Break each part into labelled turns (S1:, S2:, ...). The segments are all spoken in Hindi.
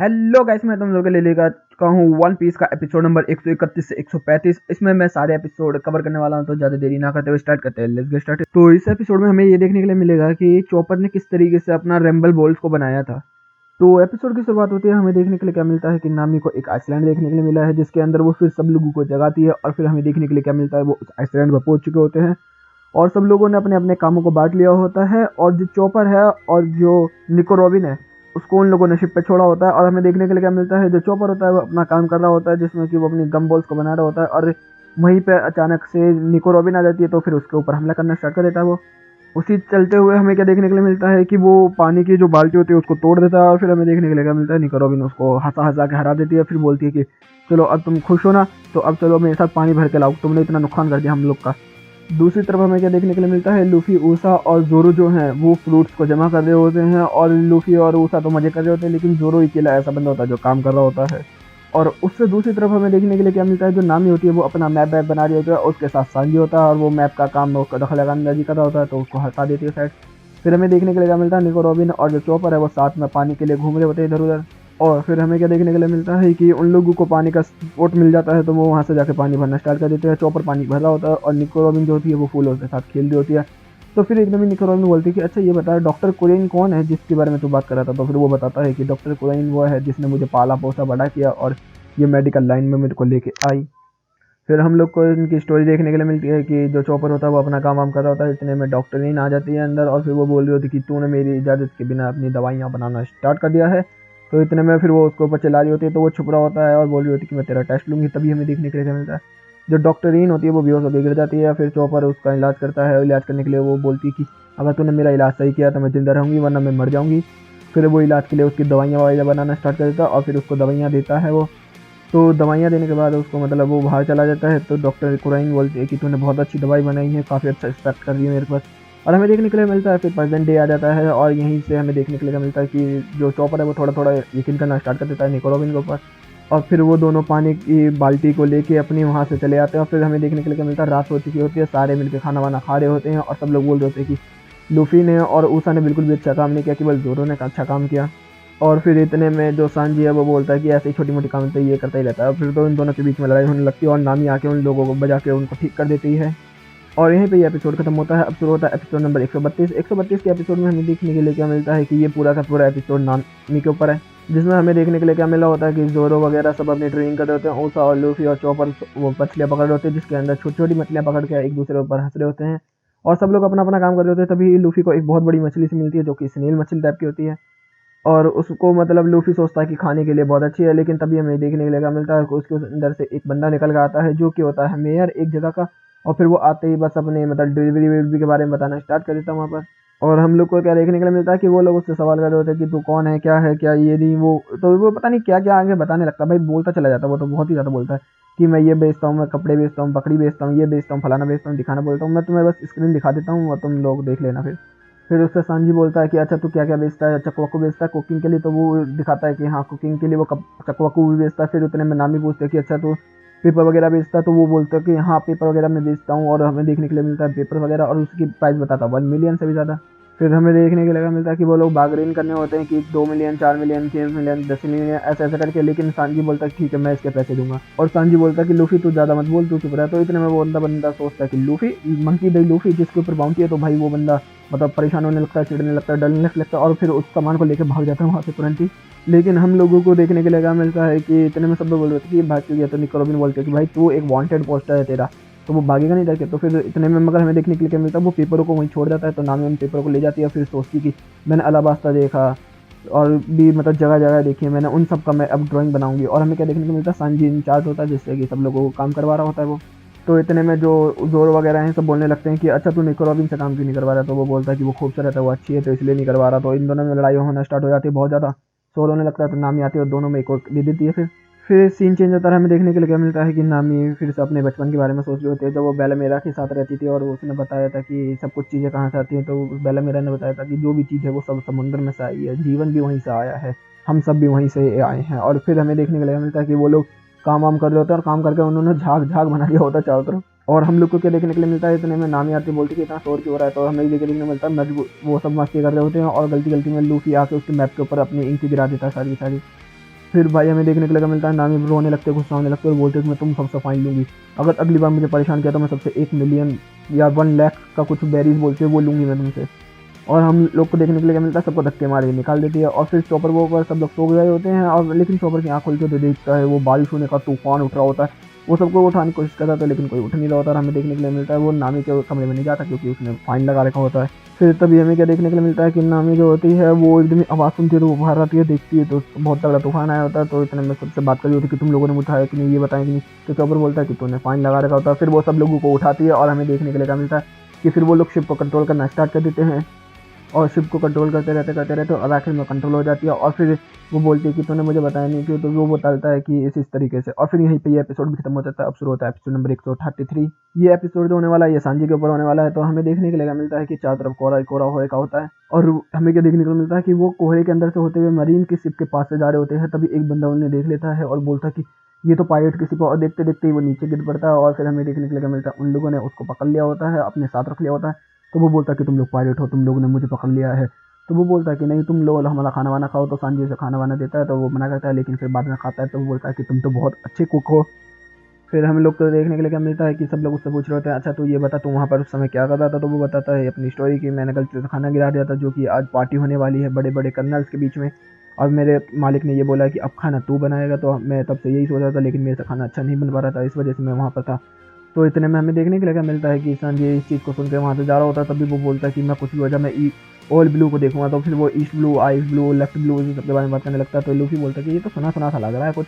S1: हेलो गाइस, मैं तुम लोगों के लिए लेकर चुका हूँ वन पीस का एपिसोड नंबर 131 से 135। इसमें मैं सारे एपिसोड कवर करने वाला हूँ, तो ज़्यादा देरी ना करते हुए स्टार्ट करते हैं। Let's get start. तो इस एपिसोड में हमें ये देखने के लिए मिलेगा कि चॉपर ने किस तरीके से अपना रैम्बल बोल्ट को बनाया था। तो एपिसोड की शुरुआत होती है, हमें देखने के लिए क्या मिलता है कि नामी को एक आइसलैंड देखने के लिए मिला है, जिसके अंदर वो फिर सब लोगों को जगाती है। और फिर हमें देखने के लिए क्या मिलता है, वो उस आइसलैंड पर पहुंच चुके होते हैं और सब लोगों ने अपने अपने कामों को बांट लिया होता है। और जो चॉपर है और जो निको रॉबिन है, उसको उन लोगों ने शिप पे छोड़ा होता है। और हमें देखने के लिए क्या मिलता है, जो चॉपर होता है वो अपना काम कर रहा होता है, जिसमें कि वो अपनी गम बॉल्स को बना रहा होता है। और वहीं पे अचानक से निको रॉबिन आ जाती है, तो फिर उसके ऊपर हमला करना स्टार्ट कर देता है वो। उसी चलते हुए हमें क्या देखने के लिए मिलता है कि वो पानी की जो बाल्टी होती है उसको तोड़ देता है। और फिर हमें देखने के लिए क्या मिलता है, निको रॉबिन उसको हंसा हंसा के हरा देती है। फिर बोलती है कि चलो अब तुम खुश हो ना, तो अब चलो मेरे साथ पानी भर के लाओ, तुमने इतना नुकसान कर दिया हम लोग का। दूसरी तरफ हमें क्या देखने के लिए मिलता है, लूफी, ऊसा और जोरो जो हैं वो फ्रूट्स को जमा कर रहे होते हैं। और लूफी और ऊसा तो मजे कर रहे होते हैं, लेकिन जोरो अकेला ऐसा बंदा होता है जो काम कर रहा होता है। और उससे दूसरी तरफ हमें देखने के लिए क्या मिलता है, जो नामी होती है वो अपना मैप वैप बना रही होती है, उसके साथ सांजी होता है और वो मैप का काम उसका दखल अंदाजी कर रहा होता है, तो उसको हटा देती है साइड। फिर हमें देखने के लिए क्या मिलता है, निको रॉबिन और जो चॉपर है वो साथ में पानी के लिए घूम रहे होते हैं इधर उधर। और फिर हमें क्या देखने के लिए मिलता है कि उन लोगों को पानी का स्पॉट मिल जाता है, तो वो वहाँ से जाके पानी भरना स्टार्ट कर देते हैं। चॉपर पानी भर रहा होता है और निको रॉबिन जो होती है वो फूलों के साथ खेल रही होती है। तो फिर एकदम ही निको रॉबिन बोलती है कि अच्छा ये बता, डॉक्टर कुरेन कौन है जिसके बारे में तू बात कर रहा था। तो फिर वो बताता है कि डॉक्टर कुरेन वो है जिसने मुझे पाला पोसा बड़ा किया और ये मेडिकल लाइन में मेरे को लेके आई। फिर हम लोग को इनकी स्टोरी देखने के लिए मिलती है कि जो चॉपर होता है वो अपना काम वाम कर रहा होता है, इतने में डॉक्टरीन आ जाती है अंदर। और फिर वो बोल रही होती है कि तूने मेरी इजाज़त के बिना अपनी दवाइयाँ बनाना स्टार्ट कर दिया है। तो इतने में फिर वो उसके ऊपर चिल्ला रही होती है, तो वो छुप रहा होता है और बोल रही होती है कि मैं तेरा टेस्ट लूँगी। तभी हमें देखने के लिए क्या मिलता है, जो डॉक्टरीन होती है वो बेहोश होकर गिर जाती है। फिर चॉपर उसका इलाज करता है। इलाज करने के लिए वो बोलती है कि अगर तूने मेरा इलाज सही किया तो मैं जिंदा रहूँगी, वरना मैं मर जाऊँगी। फिर वो इलाज के लिए उसकी दवाइयाँ ववाइयाँ बनाना स्टार्ट कर देता है और फिर उसको दवाइयाँ देता है वो। तो दवाइयाँ देने के बाद उसको मतलब वो बाहर चला जाता है। तो डॉक्टर कुराइन बोलती है कि तूने बहुत अच्छी दवाई बनाई है, काफ़ी अच्छा इफेक्ट कर रही है मेरे पास। और हमें देखने के लिए मिलता है फिर प्रेजेंट डे आ जाता है और यहीं से हमें देखने के लिए मिलता है कि जो चॉपर है वो थोड़ा थोड़ा यकीन करना स्टार्ट कर देता है निको रॉबिन के ऊपर। और फिर वो दोनों पानी की बाल्टी को लेके अपनी वहाँ से चले आते हैं। और फिर हमें देखने के लिए मिलता है रात हो चुकी होती है, सारे मिलकर खाना वाना खा रहे होते हैं और सब लोग बोल रहे होते हैं कि लूफी ने और ऊसा ने बिल्कुल भी अच्छा काम नहीं किया, केवल जोरो ने अच्छा काम किया। और फिर इतने में जो सांजी है वो बोलता है कि ऐसे ही छोटी मोटी काम तो ये करता ही रहता है। फिर तो इन दोनों के बीच में लड़ाई होने लगती है और नामी आके उन लोगों को बजा के उनको ठीक कर देती है। और यहीं पे ये एपिसोड खत्म होता है। अब शुरू होता है एपिसोड नंबर 132। 132 के एपिसोड में हमें देखने के लिए क्या मिलता है कि ये पूरा का पूरा एपिसोड नामी के ऊपर है, जिसमें हमें देखने के लिए क्या मिला होता है कि जोरो वगैरह सब अपनी ट्रेनिंग कर रहे होते हैं। ऊसा और लूफी और चॉपर वो मछलियाँ पकड़ रहे होते हैं, जिसके अंदर छोटी छोटी मछलियाँ पकड़ के एक दूसरे के ऊपर हंस रहे होते हैं। और सब लोग अपना अपना काम कर रहे होते हैं। तभी लूफी को एक बहुत बड़ी मछली से मिलती है, जो कि स्नेल मछली टाइप की होती है। और उसको मतलब लूफी सोचता है कि खाने के लिए बहुत अच्छी है, लेकिन तभी हमें देखने के लिए क्या मिलता है कि उसके अंदर से एक बंदा निकल के आता है, जो कि होता है मेयर एक जगह का। और फिर वो आते ही बस अपने मतलब डिलीवरी विलीवरी के बारे में बताना स्टार्ट कर देता है वहाँ पर। और हम लोग को क्या देखने के लिए मिलता है कि वो लोग उससे सवाल कर रहे होते हैं कि तू कौन है क्या ये नहीं वो। तो वो पता नहीं क्या क्या आगे बताने लगता है, भाई बोलता चला जाता है। वो तो बहुत ही ज़्यादा बोलता है कि मैं ये बेचता हूँ, मैं कपड़े बेचता हूँ, बकरी बेचता हूँ, ये बेचता हूँ, फलाना बेचता हूँ, दिखाना बोलता हूँ, मैं तुम्हें बस स्क्रीन दिखा देता हूँ और तुम लोग देख लेना। फिर उससे सांजी बोलता है कि अच्छा तू क्या क्या बेचता है, चकवाकू बेचता है कुकिंग के लिए। तो वो दिखाता है कि हाँ कुकिंग के लिए वो चकवाकू भी बेचता है। फिर उतने में नामी पूछते हैं कि अच्छा तू पेपर वगैरह बेचता है। तो वो बोलता है कि हाँ पेपर वगैरह मैं बेचता हूँ। और हमें देखने के लिए मिलता है पेपर वगैरह, और उसकी प्राइस बताता है 1 मिलियन से भी ज़्यादा। फिर हमें देखने के लिए मिलता है कि वो लोग बार्गेन करने होते हैं कि 2 मिलियन, 4 मिलियन, 6 मिलियन, 10 मिलियन, ऐसे ऐसे करके। लेकिन सांजी बोलता है ठीक है मैं इसके पैसे दूंगा। और सांजी बोलता है कि लूफी तू ज़्यादा मत बोल, तू चुप रहा। तो इतने में वो बंदा सोचता है कि लूफी मंकी द लूफी जिसके ऊपर बाउंटी है। तो भाई वो बंदा मतलब परेशान होने लगता है, चिढ़ने लगता है, डरने लगता है और फिर उस सामान को लेकर भाग जाता है वहाँ से तुरंत ही। लेकिन हम लोगों को देखने के लिए क्या मिलता है कि इतने में सब लोग बोल रहे थे कि ये भाग क्यों गया। तो निको रॉबिन बोलते हैं कि भाई तू एक वांटेड पोस्टर है तेरा, तो वो भागेगा नहीं डर के। तो फिर इतने में मगर हमें देखने के लिए क्या मिलता है, वो पेपरों को वहीं छोड़ जाता है। तो नामी उन पेपरों को ले जाती है। फिर सोचती कि मैंने अलाबास्ता देखा और भी मतलब जगह जगह देखी है मैंने, उन सब का मैं अब ड्राइंग बनाऊंगी। और हमें क्या देखने को मिलता है, सांजी इंचार्ज होता है जिससे कि सब लोगों को काम करवा रहा होता है वो। तो इतने में जो जोरो वगैरह हैं सब बोलने लगते हैं कि अच्छा तू निको रॉबिन से काम क्यों नहीं करवा रहा। तो वो बोलता है कि वो खूबसूरत है, वो अच्छी है, तो इसलिए नहीं करवा रहा। तो इन दोनों में लड़ाई होना स्टार्ट हो जाती है, बहुत ज़्यादा शोर होने लगता है। तो नामी आती है और दोनों में एक और दे देती है। फिर सीन चेंज होता है। हमें देखने के लिए क्या मिलता है कि नामी फिर से अपने बचपन के बारे में सोच रही होती है, जब वो बेलामेरा के साथ रहती थी और उसने बताया था कि सब कुछ चीज़ें कहाँ से आती हैं। तो बेलामेरा ने बताया था कि जो भी चीज़ है वो सब समुद्र में से आई है, जीवन भी वहीं से आया है, हम सब भी वहीं से आए हैं। और फिर हमें देखने के लिए मिलता है कि वो लोग काम वाम कर रहे होते हैं और काम करके उन्होंने झाग झाग बना दिया होता है चारों तरफ। और हम लोग को क्या देखने के लिए मिलता है, इतने में नामी आती बोलती है कि इतना शोर क्यों हो रहा है। तो हमें देखने के लिए मिलता है वो सब मस्ती कर रहे होते हैं और गलती गलती में लूफी आके उसके मैप के ऊपर अपनी इंक गिरा देता है सारी की सारी। फिर भाई हमें देखने के लिए मिलता है नामी रोने लगते, गुस्सा होने लगते और बोलते हैं कि मैं तुम सबसे फाइन लूँगी, अगर अगली बार मुझे परेशान किया तो मैं सबसे 1 मिलियन या 1 लाख का कुछ बेरीज बोलते हैं वो लूँगी मैं तुमसे। और हम लोग को देखने के लिए क्या मिलता है, सबको धक्के मार के निकाल देती है। और फिर चॉपर वो ऊपर सब लोग सो गए होते हैं, और लेकिन चॉपर की आँख खोल के तो देखता है वो बारिश होने का तूफान उठ रहा होता है। वो सबको उठाने की कोशिश करता है लेकिन कोई उठ नहीं रहा होता। और हमें देखने के लिए मिलता है वो नामी के कमरे में नहीं जाता क्योंकि उसने फाइन लगा रखा होता है। फिर तभी हमें क्या देखने के लिए मिलता है कि नामी जो होती है वो एकदम ही आवाज़ सुनती है तो वो बाहर आती है, देखती है तो बहुत तगड़ा तूफान आया होता है। तो इतने में सबसे बात करी होती है कि तुम लोगों ने उठाया कि नहीं, ये बताएं कि नहीं। तो चॉपर बोलता है कि तूने फाइन लगा रखा होता है। फिर वो सब लोगों को उठाती है और हमें देखने के लिए क्या मिलता है कि फिर वो लोग शिप को कंट्रोल करना स्टार्ट कर देते हैं और शिप को कंट्रोल करते रहते और आखिर में कंट्रोल हो जाती है। और फिर वो बोलती है कि तूने मुझे बताया नहीं क्यों, तो वो बताता है कि इस तरीके से। और फिर यहीं पे ये एपिसोड भी खत्म हो जाता है। अब शुरू होता है एपिसोड नंबर 133। ये एपिसोड जो होने वाला है ये सांजी के ऊपर होने वाला है। तो हमें देखने के लिए मिलता है कि चारों तरफ कोहरा ही कोहरा होए का होता है। और हमें क्या देखने को मिलता है कि वो कोहरे के अंदर से होते हुए मरीन की शिप के पास से जा रहे होते हैं। तभी एक बंदा उन्हें देख लेता है और बोलता है कि ये तो पायलट की शिप है। और देखते देखते ही वो नीचे गिर पड़ता है। और फिर हमें देखने के लिए मिलता है उन लोगों ने उसको पकड़ लिया होता है, अपने साथ रख लिया होता है। तो वो बोलता है कि तुम लोग पायलट हो, तुम लोगों ने मुझे पकड़ लिया है। तो वो बोलता है कि नहीं, तुम लोग हमारा खाना वाना खाओ। तो सांजी उसे खाना वाना देता है तो वो मना करता है, लेकिन फिर बाद में खाता है तो वो बोलता है कि तुम तो बहुत अच्छे कुक हो। फिर हम लोग को देखने के लिए क्या मिलता है कि सब लोग उससे पूछ रहे होते हैं, अच्छा तू ये बता तू वहाँ पर उस समय क्या कर रहा था। तो वो बताता है अपनी स्टोरी की, मैंने गलती से खाना गिरा दिया था, जो कि आज पार्टी होने वाली है बड़े बड़े कर्नल्स के बीच में, और मेरे मालिक ने ये बोला कि अब खाना तू बनाएगा। तो मैं तब से यही सोच रहा था, लेकिन मेरे से खाना अच्छा नहीं बन पा रहा था, इस वजह से मैं वहाँ पर था। तो इतने में हमें देखने के लिए क्या मिलता है कि संजय इस चीज़ को सुन के वहाँ से जा रहा होता है। तभी वो बोलता है कि मैं कुछ भी वजह मैं ऑल ब्लू को देखूंगा। तो फिर वो east blue, ice blue, left blue, इस सब के बारे में बात करने लगता है। तो लूफी बोलता है कि ये तो सुना सुना सा लग रहा है कुछ।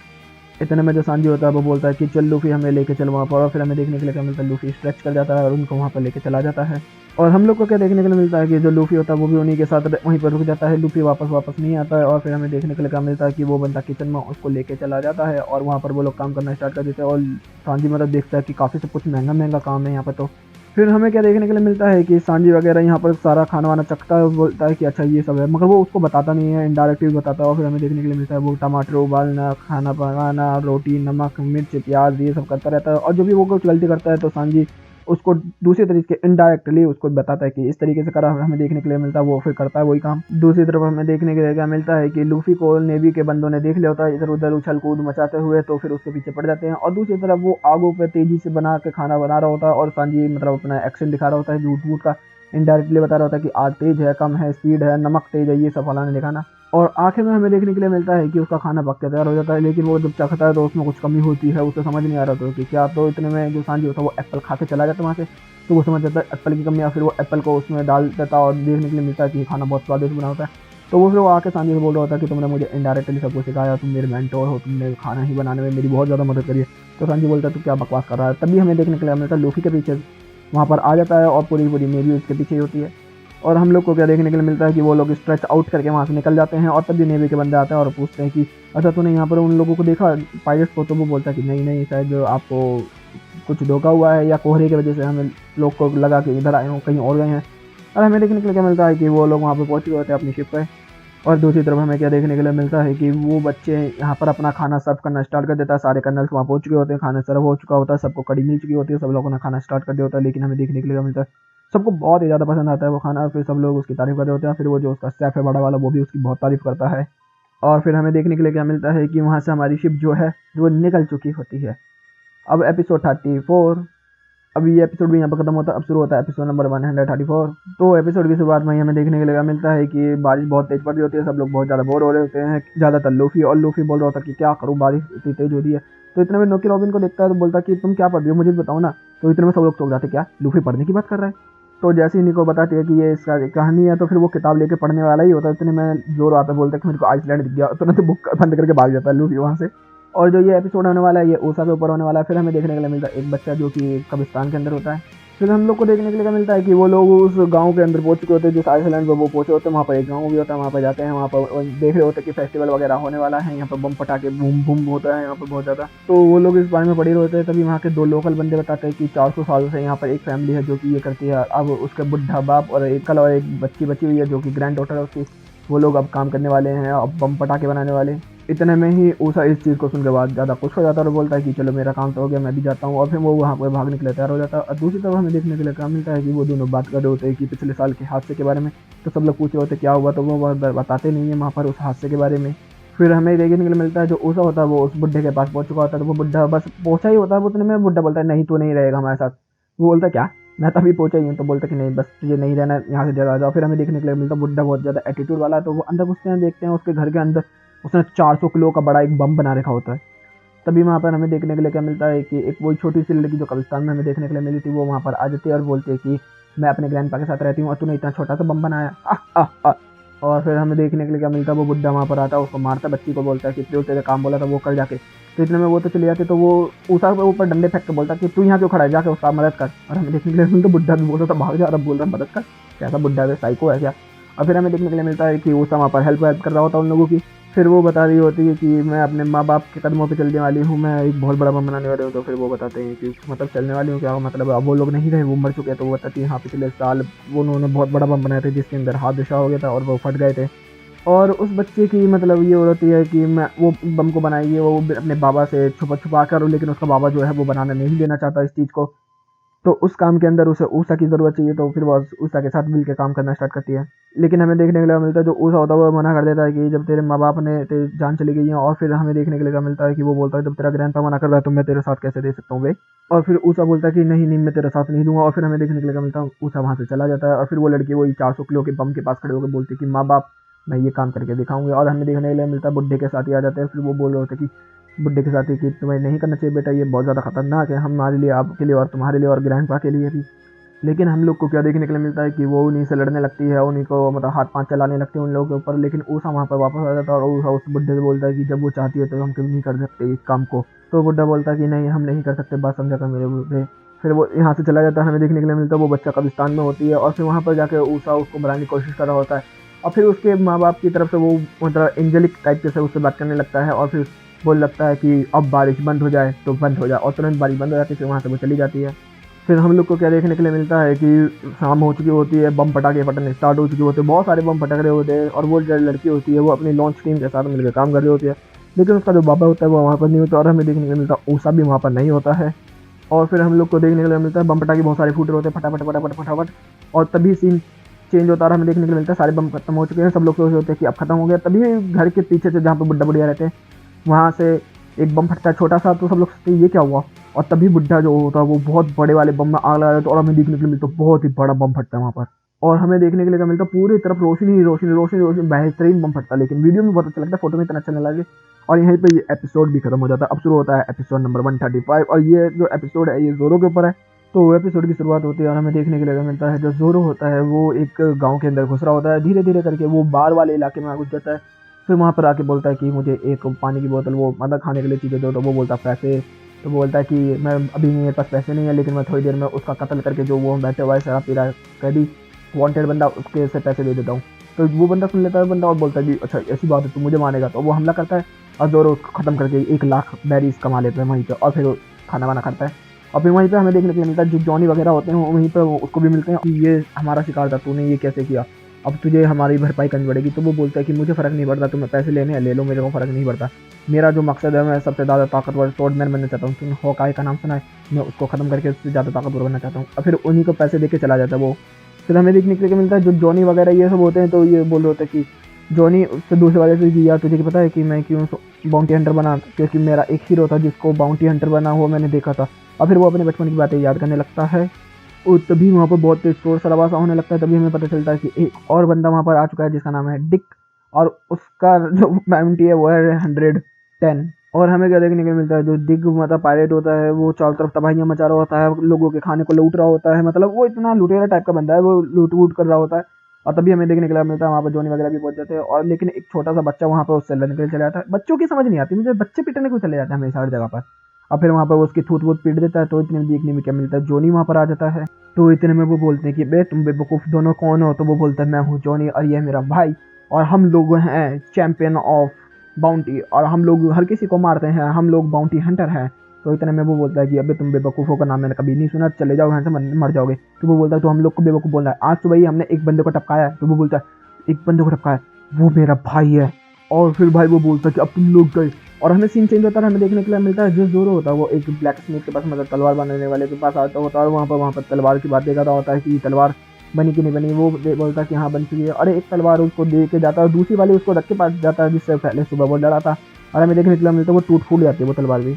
S1: इतने में जो सांजी होता है वो बोलता है कि चल लूफी हमें लेके चल वहाँ पर। और फिर हमें देखने के लिए क्या मिलता है, लूफी स्ट्रेच कर जाता है और उनको वहाँ पर लेके चला जाता है। और हम लोग को क्या देखने के लिए मिलता है कि जो लूफी होता है वो भी उन्हीं के साथ वहीं पर रुक जाता है। लूफी वापस नहीं आता है। और फिर हमें देखने के लिए क्या मिलता है कि वो बंदा किचन में उसको लेके चला जाता है और वहाँ पर वो लोग काम करना स्टार्ट कर देते हैं। और सांजी मतलब देखता है कि काफ़ी सब कुछ महंगा महंगा काम है यहाँ पर। तो फिर हमें क्या देखने के लिए मिलता है कि सांजी वगैरह यहाँ पर सारा खाना वाना चखता है, बोलता है कि अच्छा ये सब है, मगर वो उसको बताता नहीं है, इनडायरेक्टली बताता है। और फिर हमें देखने के लिए मिलता है वो टमाटर उबालना, खाना पकाना, रोटी, नमक, मिर्च, प्याज ये सब करता रहता है। और जो भी वो कुछ गलती करता है तो सांजी उसको दूसरे तरीके इनडायरेक्टली उसको बताता है कि इस तरीके से करा। हमें देखने के लिए मिलता है वो फिर करता है वही काम। दूसरी तरफ हमें देखने के लिए क्या मिलता है कि लूफी को नेवी के बंदों ने देख लिया होता है इधर उधर उछल कूद मचाते हुए, तो फिर उसके पीछे पड़ जाते हैं। और दूसरी तरफ वो आगों पे तेजी से बना के खाना बना रहा होता है और सांजी मतलब अपना एक्शन दिखा रहा होता है, झूठ मूठ का इनडायरेक्टली बता रहा होता है कि आग तेज है, कम है, स्पीड है, नमक तेज है, ये सब फलाना दिखाना। और आखिर में हमें देखने के लिए मिलता है कि उसका खाना पक के तैयार हो जाता है, लेकिन वो जब चखता है तो उसमें कुछ कमी होती है, उसे समझ नहीं आ रहा था कि क्या। तो इतने में जो सांजी होता है वो एप्पल खा के चला जाता है वहाँ से। तो वो समझ जाता है एप्पल की कमी, या फिर वो एप्पल को उसमें डाल देता है और देखने के लिए मिलता है कि खाना बहुत स्वादिष्ट बना होता है। तो वो फिर वो आके सांजी से बोल रहा होता है कि तुमने मुझे इनडायरेक्टली सब कुछ सिखाया, तुम मेरे मेंटोर हो, तुमने खाना ही बनाने में मेरी बहुत ज़्यादा मदद करी है। तो सांजी बोलता है तू क्या बकवास कर रहा है। तभी हमें देखने के लिए मिलता है लूफी के पीछे वहाँ पर आ जाता है और पूरी पूरी नेवी उसके पीछे ही होती है। और हम लोग को क्या देखने के लिए मिलता है कि वो लोग स्ट्रेच आउट करके वहाँ से निकल जाते हैं। और तभी नेवी के बंदे आते हैं और पूछते हैं कि अच्छा तूने यहाँ पर उन लोगों को देखा पायलट्स को। तो वो बोलता है कि नहीं नहीं, शायद आपको कुछ धोखा हुआ है या कोहरे की वजह से हमें लोग को लगा कि इधर आए हों, कहीं और गए हैं। और हमें देखने के लिए क्या मिलता है कि वो लोग वहाँ पर पहुँच गए होते हैं अपनी शिप पे। और दूसरी तरफ हमें क्या देखने के लिए मिलता है कि वो बच्चे यहाँ पर अपना खाना सर्व करना स्टार्ट कर देता है। सारे कर्नल्स वहाँ पहुँच चुके होते हैं, खाना सर्व हो चुका होता है, सबको कड़ी मिल चुकी होती है, सब लोगों ने खाना स्टार्ट कर दिया होता है। लेकिन हमें देखने के लिए मिलता है सबको बहुत ही ज़्यादा पसंद आता है वो खाना। फिर सब लोग उसकी तारीफ कर रहे होते हैं। फिर वो जो उसका शेफ है बड़ा वाला वो भी उसकी बहुत तारीफ करता है। और फिर हमें देखने के लिए क्या मिलता है कि वहाँ से हमारी शिप जो है वो निकल चुकी होती है। अब एपिसोड 34। अब ये एपिसोड भी यहाँ पर खत्म होता है। अब शुरू होता है एपिसोड नंबर 134। तो एपिसोड की शुरुआत में हमें देखने के लिए मिलता है कि बारिश बहुत तेज पड़ रही होती है, सब लोग बहुत ज़्यादा बोर हो रहे होते हैं, ज़्यादातर लूफी। और लूफी बोल रहा होता है कि क्या करूँ, बारिश इतनी तेज हो रही है। तो इतने में नोकी रॉबिन को देखता है तो बोलता है कि तुम क्या पढ़ रही हो, मुझे बताओ ना। तो इतने में सब लोग चौंक जाते, क्या लूफी पढ़ने की बात कर रहा है। तो जैसे ही निको बताती है कि ये इसका कहानी है तो फिर वो किताब लेके पढ़ने वाला ही होता है। इतने में जोर आता है, बोलता है कि मेरे को आइसलैंड दिख गया, तुरंत बुक बंद करके भाग जाता है लूफी वहाँ से। और जो ये एपिसोड होने वाला है ये ऊसा के ऊपर होने वाला है। फिर हमें देखने के लिए मिलता है एक बच्चा जो कि कब्रिस्तान के अंदर होता है। फिर हम लोग को देखने के लिए मिलता है कि वो लोग उस गांव के अंदर पहुंच चुके होते हैं, जिस आइसलैंड पर वो पहुंचे होते हैं वहाँ पर एक गांव भी होता है। वहाँ पर जाते हैं, वहाँ पर देख रहे होते हैं कि फेस्टिवल वगैरह होने वाला है, यहाँ पर बम पटाखे बूम बूम होता है यहाँ पर बहुत ज़्यादा। तो वो लोग इस बारे में पढ़े होते हैं। तभी वहाँ के दो लोकल बंदे बताते हैं कि 400 साल से यहाँ पर एक फैमिली है जो कि ये करती है। अब उसके बुढ़ा बाप और एक कल और एक बच्ची बची हुई है जो कि ग्रैंड डॉटर है उसकी, वो लोग अब काम करने वाले हैं, अब बम पटाखे बनाने वाले। इतने में ही ऊषा इस चीज़ को सुन के बाद ज़्यादा खुश हो जाता है और बोलता है कि चलो मेरा काम तो हो गया, मैं भी जाता हूँ। और फिर वो वहाँ पर भागने के लिए तैयार हो जाता है। और दूसरी तरफ हमें देखने के लिए क्या मिलता है कि वो दोनों बात कर रहे होते हैं कि पिछले साल के हादसे के बारे में। तो सब लोग पूछ रहे होते क्या हुआ, तो वो बताते नहीं है वहाँ पर उस हादसे के बारे में। फिर हमें देखने के लिए मिलता है जो ऊसा होता है वो उस बुड्ढे के पास पहुंच चुका होता है। तो वो बुड्ढा बस पहुंचा ही होता है, वो उतने में बुड्ढा बोलता है नहीं तू नहीं रहेगा हमारे साथ। वो बोलता है क्या, मैं तभी पहुंचा ही हूँ। तो बोलता है कि नहीं बस तुझे नहीं रहना, यहाँ से जगह जाओ। फिर हमें देखने के लिए मिलता है बुड्ढा बहुत ज़्यादा एटीट्यूड वाला है। तो वो अंदर घुसते हैं, देखते हैं उसके घर के अंदर उसने 400 किलो का बड़ा एक बम बना रखा होता है। तभी वहाँ पर हमें देखने के लिए क्या मिलता है कि एक वही छोटी सी लड़की जो कब्रिस्तान में हमें देखने के लिए मिली थी, वो वहाँ पर आ जाती है और बोलती है कि मैं अपने ग्रैंडपा के साथ रहती हूँ और तूने इतना छोटा सा बम बनाया। और फिर हमें देखने के लिए क्या मिलता है, वो बुड्ढा वहाँ पर आता है, उसको मारता है, बच्ची को बोलता है कि जो तेरे काम बोला था वो कर जाके। तो इतने में वो तो चली जाती, तो वो ऊषा के ऊपर डंडे फेंक के बोलता है कि तू यहाँ क्यों खड़ा है, जाके उसका मदद कर। और हमें देखने के लिए मिलता है बुड्ढा भी बोलता था भाग जा, रहा बोल रहा मदद कर, कैसा बुड्ढा है, साइको है क्या। और फिर हमें देखने के लिए मिलता है कि ऊषा वहाँ पर हेल्प कर रहा होता है उन लोगों की। फिर वो बता रही होती है कि मैं अपने माँ बाप के कदमों पे चलने वाली हूँ, मैं एक बहुत बड़ा बम बनाने वाली हूँ। तो फिर वो बताते हैं कि मतलब चलने वाली हूँ क्या मतलब, अब वो लोग नहीं रहे, वो मर चुके हैं। तो वो बताती है हाँ पिछले साल वो उन्होंने बहुत बड़ा बम बनाया था जिसके अंदर हादसा हो गया था और वो फट गए थे। और उस बच्चे की मतलब ये हो रही है कि मैं वो बम को बनाएगी वो अपने बाबा से छुपा छुपा कर, लेकिन उसका बाबा जो है वो बनाना नहीं देना चाहता इस चीज़ को। तो उस काम के अंदर उसे ऊषा की ज़रूरत चाहिए, तो फिर वो ऊषा के साथ मिल के काम करना स्टार्ट करती है। लेकिन हमें देखने के लिए मिलता है जो ऊषा होता है वो मना कर देता है कि जब तेरे माँ बाप ने तेरी जान चली गई है। और फिर हमें देखने के लिए मिलता है कि वो बोलता है जब तेरा ग्रैंडपा मना कर रहा है तो मैं तेरे साथ कैसे दे सकता हूँ वे। और फिर ऊषा बोलता है कि नहीं नहीं मैं तेरा साथ नहीं दूंगा। और फिर हमें देखने के लिए मिलता है ऊषा वहाँ से चला जाता है। और फिर वो लड़की वही 400 किलो के बम के पास खड़े होकर बोलती है कि माँ बाप मैं ये काम करके दिखाऊंगी। और हमें देखने के लिए मिलता है बुड्ढे के साथ ही आ जाते हैं। फिर वो बोल रहे होते कि बुड्ढे के साथ ही कि तुम्हें नहीं करना चाहिए बेटा, ये बहुत ज़्यादा खतरनाक है हमारे लिए, आपके लिए और तुम्हारे लिए और ग्रैंडपा के लिए भी। लेकिन हम लोग को क्या देखने के लिए मिलता है कि वो उन्हीं से लड़ने लगती है, उन्हीं को मतलब हाथ पांव चलाने लगती है उन लोगों के ऊपर। लेकिन ऊषा वहाँ पर वापस आ जाता है और ऊषा उस बुड्ढे से बोलता है कि जब वो चाहती है तो हम क्यों नहीं कर सकते इस काम को। तो बुड्ढा बोलता है कि नहीं हम नहीं कर सकते, बात समझा कर मेरे बुड्ढे। फिर वो यहाँ से चला जाता है। हमें देखने के लिए मिलता है वो बच्चा कब्रिस्तान में होती है और फिर वहाँ पर जाकर ऊषा उसको मराने की कोशिश कर रहा होता है। और फिर उसके माँ बाप की तरफ से वो मतलब एंजेलिक टाइप के से उससे बात करने लगता है और फिर बोल लगता है कि अब बारिश बंद हो जाए तो बंद हो जाए, और तुरंत बारिश बंद हो जाती है। फिर वहाँ से वो चली जाती है। फिर हम लोग को क्या देखने के लिए मिलता है कि शाम हो चुकी होती है, बम पटाखे फटने स्टार्ट हो चुके होते हैं, बहुत सारे बम पटक रहे होते हैं। और वो जो लड़की होती है वो अपनी लॉन्च टीम के साथ मिलकर काम कर रही होती है, लेकिन उसका जो बाबा होता है वो वहाँ पर नहीं होता। और हमें देखने को मिलता है ऊषा भी वहाँ पर नहीं होता है। और फिर हम लोग को देखने के लिए मिलता है बम पटाखे बहुत सारे फूट रहे होते हैं, फटाफट फटाफट फटाफट। और तभी सीन चेंज होता है और हमें देखने के लिए मिलता है सारे बम खत्म हो चुके हैं। सब लोग सोच रहे होते हैं कि अब खत्म हो गया। तभी घर के पीछे से जहाँ पर बुड्ढा बुढ़िया रहते हैं वहाँ से एक बम फटता है छोटा सा। तो सब लोग सोचते हैं ये क्या हुआ। और तभी बुड्ढा जो होता है वो बहुत बड़े वाले बम में आग लगा देता है और हमें देखने के लिए मिलता है बहुत ही बड़ा बम फटता है वहाँ पर। और हमें देखने के लिए क्या मिलता है पूरी तरफ रोशनी रोशनी रोशनी रोशनी, बेहतरीन बम फटता है। लेकिन वीडियो में बहुत अच्छा लगता है, फोटो में इतना अच्छा नहीं लगे। और यहीं पे ये एपिसोड भी खत्म हो जाता है। अब शुरू होता है एपिसोड नंबर 135 और ये जो एपिसोड है ये जोरो के ऊपर है। तो एपिसोड की शुरुआत होती है और हमें देखने के लिए मिलता है जो जोरो होता है वो एक गांव के अंदर घुस रहा होता है। धीरे धीरे करके वो बार वाले इलाके में घुस जाता है। फिर वहाँ पर आके बोलता है कि मुझे एक पानी की बोतल, वो मतलब खाने के लिए चीज़ें दो। तो वो बोलता है पैसे। तो वो बोलता है कि मैं अभी मेरे पास पैसे नहीं है, लेकिन मैं थोड़ी देर में उसका कत्ल करके जो वो बैठे हुआ है शराब पी रहा है कैदी वांटेड बंदा, उसके से पैसे दे देता हूँ। तो वो बंदा सुन लेता है बंदा और बोलता है कि अच्छा ऐसी बात है तू मुझे मानेगा। तो वो हमला करता है और जोरो उसको खत्म करके 1 लाख बैरीज कमा लेते हैं वहीं पर। और फिर खाना वाना खाता है। और फिर वहीं पे हमें देखने के लिए मिलता है जो जॉनी वगैरह होते हैं वहीं पर उसको भी मिलते हैं कि ये हमारा शिकार था, तूने ये कैसे किया, अब तुझे हमारी भरपाई करनी पड़ेगी। तो वो बोलता है कि मुझे फ़र्क नहीं पड़ता, तुम्हें पैसे लेने हैं ले लो, मेरे को फ़र्क नहीं पड़ता। मेरा जो मकसद है मैं सबसे ज़्यादा ताकतवर स्वॉर्डमैन बनना चाहता हूँ। तुमने हॉकाई का नाम सुना है, मैं उसको ख़त्म करके उससे ज़्यादा ताकतवर बनना चाहता हूँ। और फिर उन्हीं को पैसे दे के चला जाता है वो। फिर हमें देखने के लिए मिलता है जो जॉनी वगैरह ये सब होते हैं। तो ये बोल रहे होते हैं कि जॉनी उससे दूसरे वाले से कि यार तुझे पता है कि मैं क्यों बाउंटी हंटर बना, क्योंकि मेरा एक हीरो था जिसको बाउंटी हंटर बना हुआ मैंने देखा था। और फिर वो अपने बचपन की बातें याद करने लगता है। और तभी वहाँ पर बहुत तेज शोर शराबा सा होने लगता है। तभी हमें पता चलता है कि एक और बंदा वहाँ पर आ चुका है जिसका नाम है डिक। और उसका जो बाउंटी है वो है 110। और हमें क्या देखने को मिलता है जो डिक मतलब पायलट होता है वो चारों तरफ तबाहियां मचा रहा होता है, लोगों के खाने को लूट रहा होता है। मतलब वो इतना लुटेरा टाइप का बंदा है, वो लूट वूट कर रहा होता है। और तभी हमें देखने के लिए मिलता है वहाँ पर जोनी वगैरह भी पहुंच जाते हैं। और लेकिन एक छोटा सा बच्चा वहाँ पर उससे लड़ने के लिए चला जाता है। बच्चों की समझ नहीं आती मुझे, बच्चे पिटने को चले जाते हैं हमेशा हर जगह पर। और फिर वहाँ पर वो उसकी थूत वूत पीट देता है। तो इतने में देखने में क्या मिलता है जोनी वहाँ पर आ जाता है। तो इतने में वो बोलते हैं कि बे तुम बेवकूफ़ दोनों कौन हो। तो वो बोलता है मैं हूँ जॉनी और ये है मेरा भाई, और हम लोग हैं चैंपियन ऑफ बाउंटी, और हम लोग हर किसी को मारते हैं, हम लोग बाउंटी हंटर हैं। तो इतने में वो बोलता है कि अबे तुम बेवकूफ़ों का नाम मैंने कभी नहीं सुना, चले जाओ यहाँ से मर जाओगे। तो वो बोलता है तो हम लोग को बेवकूफ़ बोल रहा है, आज सुबह ही हमने एक बंदे को टपकाया है। तो वो बोलता है एक बंदे को टपकाया, वो मेरा भाई है। और फिर भाई वो बोलता है कि अब तुम लोग गए। और हमें सीन चेंज होता है, हमें देखने के लिए मिलता है जो जोरो होता है वो एक ब्लैक स्मिथ के पास मतलब तलवार बनाने वाले के पास आता होता है। और वहाँ पर तलवार की बात देखा होता है कि तलवार बनी कि नहीं बनी, वो बोलता है कि हाँ बन चुकी है। और एक तलवार उसको दे के जाता है और दूसरी वाली उसको रख के पास जाता है जिससे पहले सुबह वो लड़ा था, और हमें देखने के लिए मिलता है वो टूट फूट जाती है वो तलवार भी।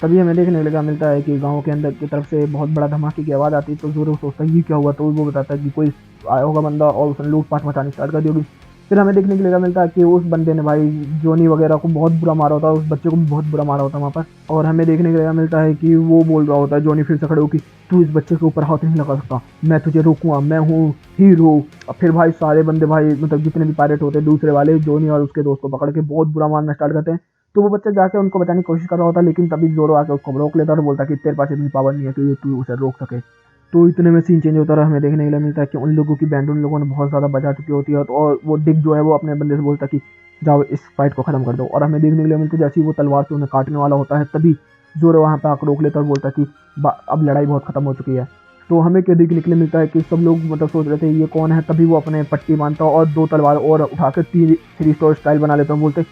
S1: तभी हमें देखने लगा मिलता है कि गांव के अंदर की तरफ से बहुत बड़ा धमाके की आवाज़ आती है, तो ज़ोरो सोचता है ये क्या हुआ, तो वो बताता है कि कोई आया होगा बंदा और उसने लूटपाट मचानी स्टार्ट कर दी होगी। फिर हमें देखने के लिए मिलता है कि उस बंदे ने भाई जोनी वगैरह को बहुत बुरा मारा होता है, उस बच्चे को भी बहुत बुरा मारा होता है वहाँ पर। और हमें देखने के लिए मिलता है कि वो बोल रहा होता है जोनी फिर से खड़े हो कि तू इस बच्चे के ऊपर हाथ नहीं लगा सकता, मैं तुझे रोकूंगा, मैं हूँ हीरो। और फिर भाई सारे बंदे भाई मतलब जितने भी पायरेट होते हैं दूसरे वाले जोनी और उसके दोस्त को पकड़ के बहुत बुरा मारना स्टार्ट करते हैं। तो वो बच्चा जाके उनको बचाने की कोशिश कर रहा होता है, लेकिन तभी जोरो आके उसको रोक लेता है और बोलता है कि तेरे पास इतनी पावर नहीं है कि तू उसे रोक सके। तो इतने में सीन चेंज होता है और हमें देखने के लिए मिलता है कि उन लोगों की बैंड उन लोगों ने बहुत ज़्यादा बचा चुकी होती है, तो और वो डिक जो है वो अपने बंदे से बोलता है कि जाओ इस फाइट को ख़त्म कर दो। और हमें देखने के लिए मिलता है जैसे ही वो तलवार से उन्हें काटने वाला होता है तभी जोरो वहाँ पर आकर रोक लेता है और बोलता है कि अब लड़ाई बहुत ख़त्म हो चुकी है। तो हमें क्या देखने के लिए मिलता है कि सब लोग मतलब सोच रहे थे ये कौन है, तभी वो अपने पट्टी बांधता है और दो तलवार और उठाकर थ्री स्टोर स्टाइल बना लेता है। बोलते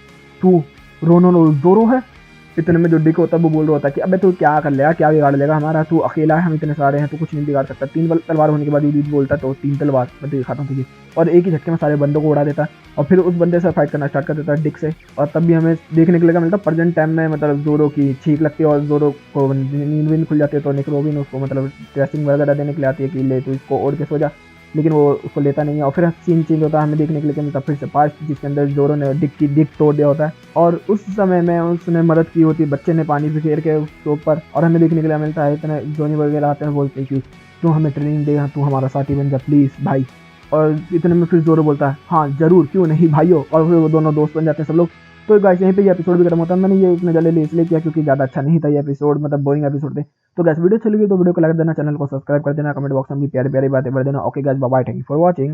S1: तू रोनो जोरो है। इतने में जो डिक होता है वो बोल रहा होता है कि अबे तू क्या कर लेगा, क्या बिगाड़ लेगा हमारा, तू अकेला है, हम इतने सारे हैं, तू कुछ नहीं बिगाड़ सकता। तीन तलवार होने के बाद ये बोलता है तो तीन तलवार मैं तो दिखाता हूँ तुझे, और एक ही झटके में सारे बंदों को उड़ा देता है और फिर उस बंदे से फाइट करना स्टार्ट कर देता है डिक से। और तब भी हमें देखने के लिए मिलता है प्रेजेंट टाइम में मतलब जोरो की छींक लगती है और जोरो को नींद भी खुल जाती है, तो निक रोबिन उसको मतलब ड्रेसिंग वगैरह देने के लिए आती है कि ले तू इसको ओढ़ के सो जा, लेकिन वो उसको लेता नहीं है। और फिर सीन चेंज होता है, हमें देखने के लिए मिलता है फिर से पास्ट जिसके अंदर जोरो ने डिक तोड़ दिया होता है और उस समय में उसने मदद की होती है, बच्चे ने पानी बिखेर के उसके ऊपर। और हमें देखने के लिए मिलता है इतने जोनी वगैरह आते हैं, बोलते हैं कि तू हमें ट्रेनिंग दे, तू हमारा साथी बन जा प्लीज़ भाई। और इतने में फिर जोरो बोलता है हाँ जरूर क्यों नहीं भाइयों, और फिर वो दोनों दोस्त बन जाते हैं सब लोग। तो गाइस यहीं पे ये एपिसोड भी खत्म होता है। मैंने ये इतने जल्दी इसलिए किया क्योंकि ज़्यादा अच्छा नहीं था ये एपिसोड, मतलब बोरिंग एपिसोड थे। तो गाइस वीडियो अच्छी लगी तो वीडियो को लाइक देना, चैनल को सब्सक्राइब कर देना, कमेंट बॉक्स में भी प्यारी प्यारी बातें भर देना। Okay guys bye bye, thank you for watching.